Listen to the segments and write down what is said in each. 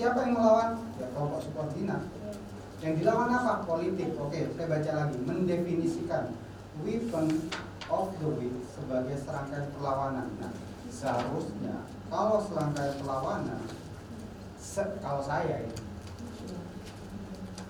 Siapa yang melawan? Ya kelompok subordinat. Yang dilawan apa? Politik. Oke, saya baca lagi. Mendefinisikan weapon of the weak sebagai serangkaian perlawanan. Nah, seharusnya kalau serangkaian perlawanan, kalau saya ini,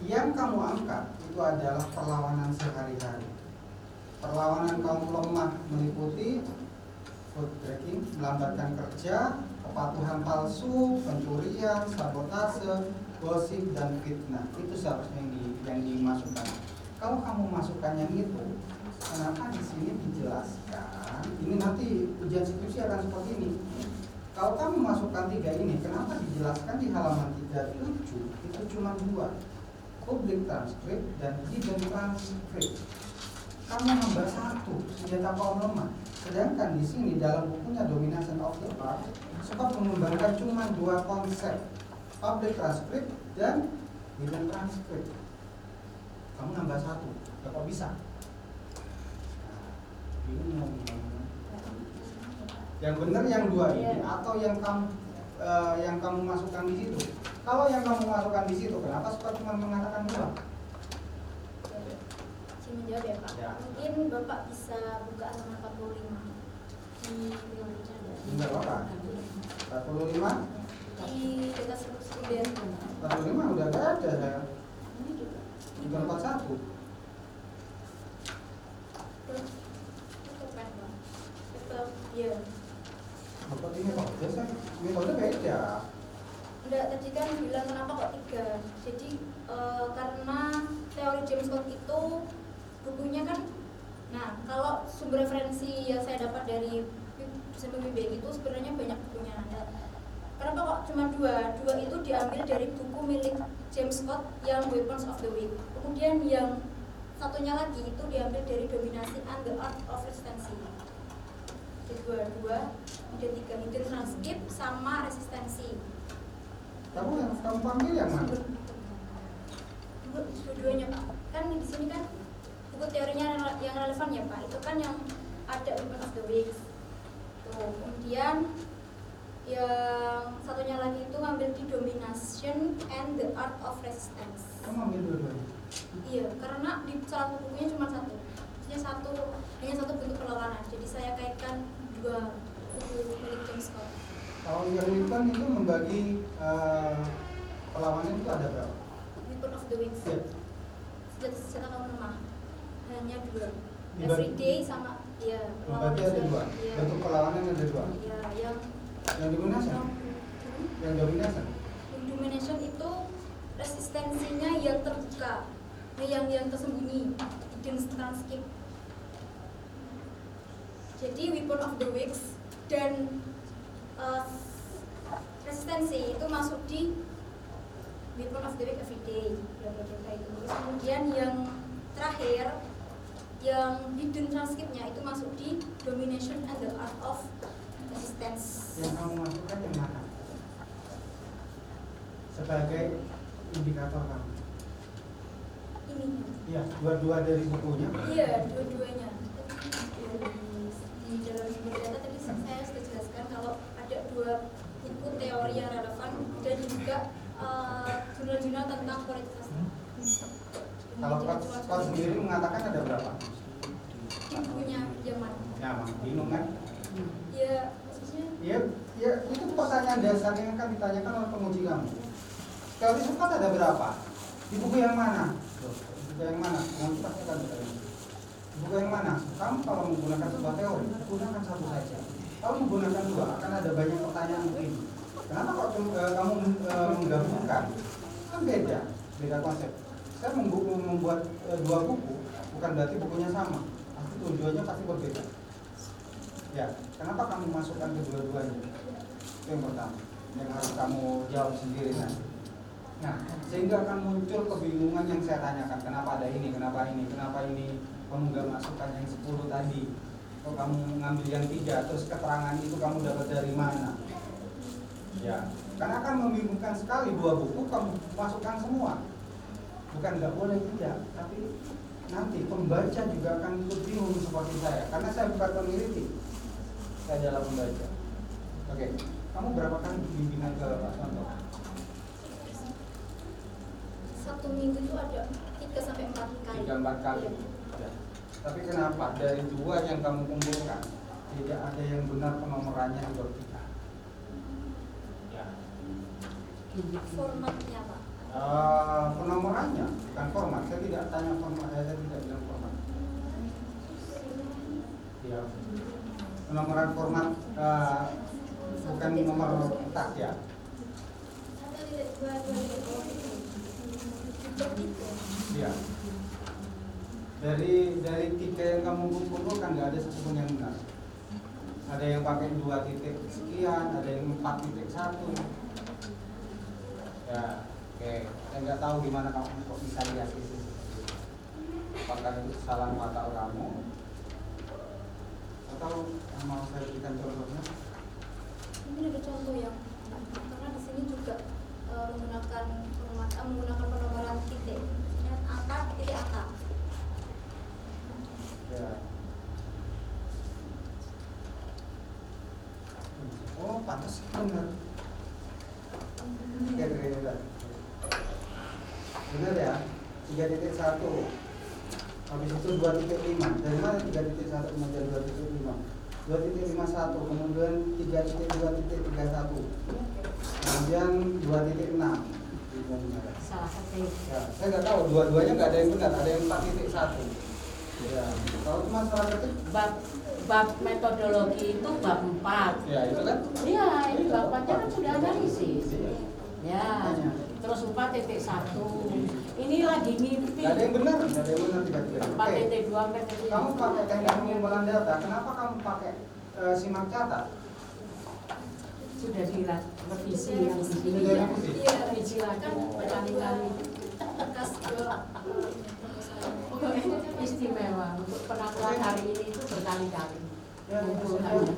yang kamu angkat itu adalah perlawanan sehari-hari. Perlawanan kaum lemah meliputi food breaking, melambatkan kerja, kepatuhan palsu, pencurian, sabotase, gosip, dan fitnah. Itu seharusnya yang dimasukkan. Kalau kamu masukkan yang itu, kenapa di sini dijelaskan? Ini nanti ujian skripsi akan seperti ini. Kalau kamu masukkan 3 ini, kenapa dijelaskan di halaman 37? Itu cuma 2, public transcript dan hidden transcript. Kamu nambah 1, senjata kaum lemah. Sedangkan di sini dalam bukunya Domination of the Art, Scott mengembangkan cuma 2 konsep, public transcript dan hidden transcript. Kamu nambah 1, kok bisa? Yang benar yang 2 ini atau yang kamu masukkan di situ. Kalau yang kamu masukkan di situ, kenapa Scott cuma mengatakan 2? Menjawab ya Pak. Ya. Mungkin Bapak bisa buka halaman 45 di teorinya ada. Enggak apa-apa. 45 di dekat student. 45 udah gak ada saya. Ini juga. Juga 41. Tetap Pak. Tetap ya. Bapak ini kok biasa metode beda. Enggak, tadi kan bilang kenapa kok 3. Jadi karena teori James Scott itu bukunya kan, nah kalau sumber referensi yang saya dapat dari dosen pembimbing itu sebenarnya banyak bukunya. Kenapa kok cuma 2? 2 itu diambil dari buku milik James Scott yang Weapons of the Weak. Kemudian yang satunya lagi itu diambil dari Domination and the Art of Resistance. Jadi 2, kemudian 3 hidden transcript sama resistensi. Kamu panggil yang mana? Dua-duanya Pak. Kan di sini kan buku teorinya yang relevan ya Pak. Itu kan yang ada Weapon of the Weak. Tuh, kemudian yang satunya lagi itu ngambil di Domination and the Art of Resistance. Kamu ambil dua-duanya? Iya, karena di salah satu bukunya cuma 1. Maksudnya hanya satu bentuk perlawanan. Jadi saya kaitkan 2 buku milik James Scott. Kalau Irwin itu membagi perlawanan itu ada berapa? Weapon of the Weak. Ya. Senjata kaum lemah. Hanya 2. Dibagi- Everyday sama ya. Membagi ada 2. Iya. Bentuk perlawanan ada 2. Iya, yang Domination? Yang domination? Domination itu resistensinya yang terbuka, yang tersembunyi, hidden transcript. Jadi Weapon of the Weak dan resistensi itu masuk di Weapon of the Weak Everyday, itu. Kemudian yang terakhir yang hidden transcriptnya itu masuk di Domination and the Art of Resistance. Yang kamu masukkan yang mana? Sebagai indikator kamu? Ini. Iya, dua-dua dari bukunya. Iya, dua-duanya. Di dalam buku data tadi saya sudah jelaskan kalau ada 2 buku teori yang relevan dan juga jurnal-jurnal tentang politik. Kalau kau sendiri mengatakan ada berapa? Bukunya zaman. Ya, bingung kan? Ya, maksudnya Ya, itu pertanyaan dasar yang akan ditanyakan oleh penguji kamu. Teori sempat ada berapa? Di buku yang mana? Buku yang mana? Yang pasti akan bertanya. Di buku yang mana? Kamu kalau menggunakan sebuah teori, gunakan satu saja. Kalau menggunakan 2, akan ada banyak pertanyaan mungkin. Kenapa kok kamu menggabungkan? Kan beda konsep. Saya membuat 2 buku, bukan berarti bukunya sama. Pasti tujuannya pasti berbeda. Ya, kenapa kamu masukkan kedua-duanya? Itu yang pertama, yang harus kamu jawab sendiri nanti. Nah, sehingga akan muncul kebingungan yang saya tanyakan. Kenapa ada ini, kenapa ini kamu nggak masukkan yang 10 tadi? Kok kamu ngambil yang 3, terus keterangan itu kamu dapat dari mana? Ya, karena akan membingungkan sekali 2 buku kamu masukkan semua. Bukan nggak boleh tidak, tapi nanti pembaca juga akan ikut bingung seperti saya. Karena saya bukan peneliti, saya dalam membaca. Oke, kamu berapa kali bimbingan ke Pak Santo? itu ada 3 sampai 4 kali. 3-4 kali. Iya. Ya. Tapi kenapa dari 2 yang kamu kumpulkan tidak ada yang benar penomorannya di bab 3? Ya. Formatnya Pak. Penomorannya bukan format. Saya tidak tanya format, saya tidak bilang format. Ya. Penomoran format bukan nomor petak ya. 1.2.2. Iya. Dari 3 yang kamu kumpulkan nggak ada satupun yang benar. Ada yang pakai 2 titik sekian, ada yang 4.1. Ya, oke. Saya nggak tahu gimana kamu kok bisa lihat itu. Apakah itu kesalahan mata kamu? Atau mau saya berikan contohnya? Mungkin ada contoh yang karena di sini juga menggunakan penomoran titik. Angka titik angka. Ya. Oh, pantas benar. Benar ya? 3.1. Habis itu 2.5. Dari mana 3.1 kemudian 2.5? 2.51 kemudian 3.2.31. Kemudian 2.6. Salah satu. Ya, saya nggak tahu dua-duanya nggak ada yang benar, ada yang 4.1. Ya, kalau cuma salah ketik Bab metodologi itu bab 4. ya itu kan? Iya, ini bab 4-nya kan sudah analisis. Iya. Ya, terus 4.1. Ini lagi ngimpi. Nggak ada yang benar, nggak ada yang benar 3.3. 4.2, 4.5. Kamu pakai teknik pengumpulan data, kenapa kamu pakai simak catat? Sudah direvisi yang di sini. Sudah direvisi? Iya, revisi lagi berkali-kali. Bekas Istimewa untuk penampilan hari ini itu berkali-kali. Ya, Mengumpulkannya.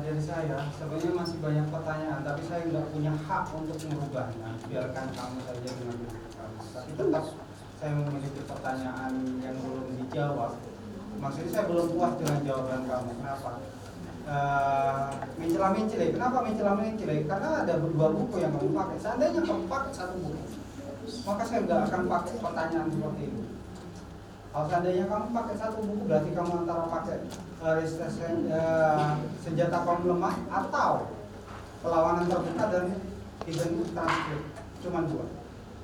dari saya sebenarnya masih banyak pertanyaan, tapi saya nggak punya hak untuk merubahnya. Biarkan kamu saja dengan kamu. Tapi tetap saya memiliki pertanyaan yang belum dijawab. Maksudnya saya belum puas dengan jawaban kamu. Kenapa? Mencela-mencela. Kenapa mencela-mencela? Karena ada 2 buku yang kamu pakai. Seandainya kamu pakai 1 buku, maka saya nggak akan pakai pertanyaan seperti itu. Kalau seandainya kamu pakai 1 buku, berarti kamu antara pakai senjata kaum lemah atau perlawanan terbuka dan hidden transcript. Cuma 2.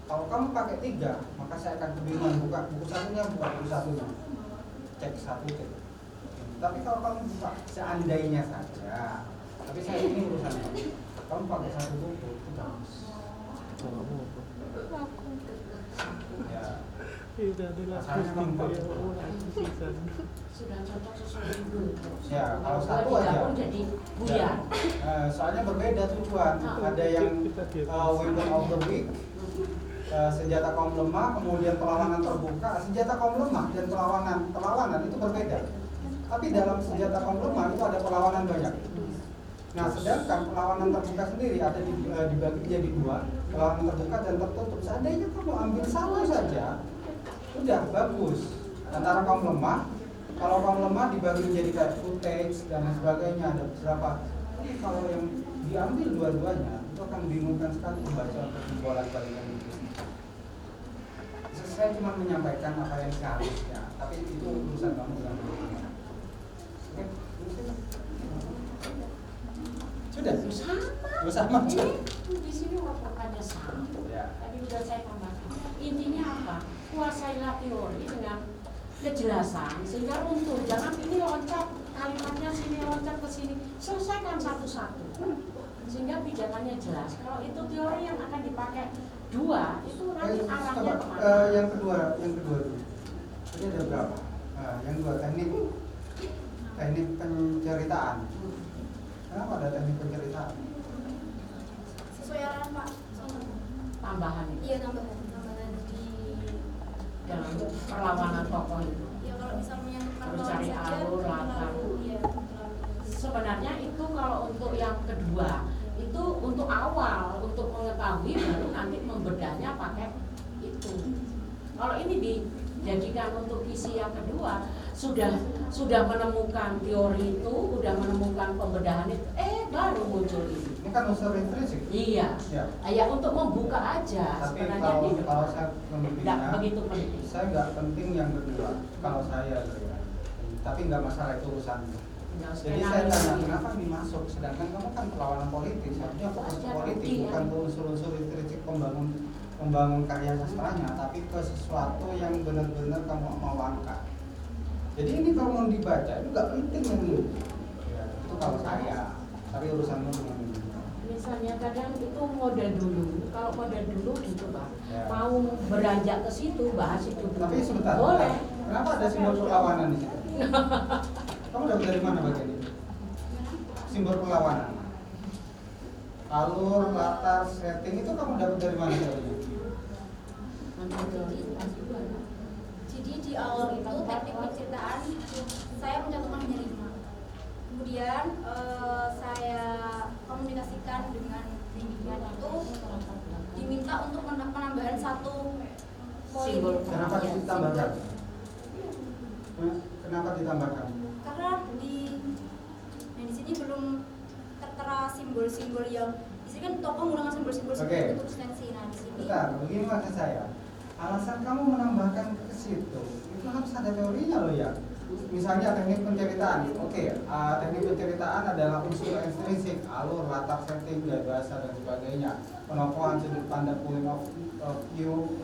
Kalau kamu pakai 3, maka saya akan kebingungan buka buku satunya, buka buku satunya. Cek 1 cek. Tapi kalau kamu buka seandainya saja, tapi saya ini urusan kamu pakai 1 buku, sudah. Ya. Asalnya kamu pakai. Sudah cocok sesuai itu. Ya, kalau Kalau 1 3 aja. pun jadi buyar. Soalnya berbeda tujuan. Ada yang weapon of the weak, senjata kaum lemah, kemudian perlawanan terbuka. Senjata kaum lemah dan perlawanan itu berbeda. Tapi dalam senjata kaum lemah itu ada perlawanan banyak. Nah, sedangkan perlawanan terbuka sendiri ada dibagi jadi 2, perlawanan terbuka dan tertutup. Seandainya kamu ambil 1 saja, udah bagus. Antara kaum lemah, kalau kaum lemah dibagi menjadi kayak footage dan lain sebagainya, ada beberapa. Tapi kalau yang diambil dua-duanya, itu akan membingungkan sekali membaca untuk bolak-balikkan itu. Saya cuma menyampaikan apa yang seharusnya, tapi itu urusan kamu dengan berikutnya. Oke, sudah. Sama. Ini di sini bukannya sama. Ya. Tadi sudah saya tambahkan. Intinya apa? Kuasailah teori dengan kejelasan sehingga runtuh. Jangan ini loncat kalimatnya sini loncat ke sini. Selesaikan satu-satu sehingga pijakannya jelas. Kalau itu teori yang akan dipakai 2, itu nanti arahnya kemana? Yang kedua dulu. Ini ada berapa? Yang 2 teknik penceritaan. Kenapa ada teknik penceritaan? sesuai arahan Pak. Tambahan itu Iya, tambahan di dalam perlawanan tokoh itu. ya kalau misalnya Harus cari alur, latar. Iya. Sebenarnya itu kalau untuk yang kedua itu untuk awal, untuk mengetahui baru nanti membedahnya pakai itu. Kalau ini dijadikan untuk isi yang kedua, sudah menemukan teori itu, sudah menemukan pembedahan itu, baru muncul ini. Ini kan unsur intrinsik. Iya. Ya. Ya untuk membuka aja. Tapi Sebenarnya kalau saya tidak memilihnya, begitu penting. saya nggak penting yang kedua. Kalau saya, tapi nggak masalah itu urusan. Jadi saya tanya kenapa dimasuk, sedangkan kamu kan perlawanan politik, seharusnya fokus ke politik, bukan ke unsur-unsur intrinsik membangun karya sastranya, tapi ke sesuatu yang benar-benar kamu mau angkat. Jadi ini kalau mau dibaca itu nggak penting ini. Ya, itu kalau saya, tapi urusanmu dengan ini. Misalnya kadang itu mode dulu, kalau mode dulu gitu Pak, Ya. mau beranjak ke situ bahas itu dulu. Tapi sebentar, boleh. kenapa ada simbol perlawanan di situ? Kamu dapat dari mana bagian ini? Simbol perlawanan. Alur, latar, setting itu kamu dapat dari mana? Jadi di awal itu teknik penceritaan saya mencantumkan hanya 5. Kemudian saya komunikasikan dengan bimbingan itu diminta untuk penambahan 1 poin. Simbol. Kenapa ditambahkan? Kenapa ditambahkan? Karena di sini belum tertera simbol-simbol yang di sini kan tokoh menggunakan simbol-simbol Oke. untuk ekstensi. Nah di sini Bentar, begini maksud saya. Alasan kamu menambahkan ke situ itu harus ada teorinya loh ya. Misalnya teknik penceritaan, teknik penceritaan adalah unsur intrinsik, alur, latar, setting, gaya bahasa dan sebagainya, penokohan, sudut pandang, point of view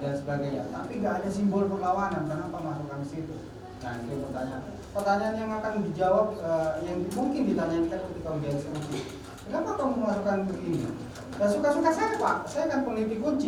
dan sebagainya. Tapi nggak ada simbol perlawanan, kenapa masukkan ke situ? Nah itu pertanyaan. Pertanyaan yang akan dijawab, yang mungkin ditanyakan ketika ujian skripsi. Kenapa kamu masukkan begini? Ya suka-suka saya Pak, saya kan peneliti kunci.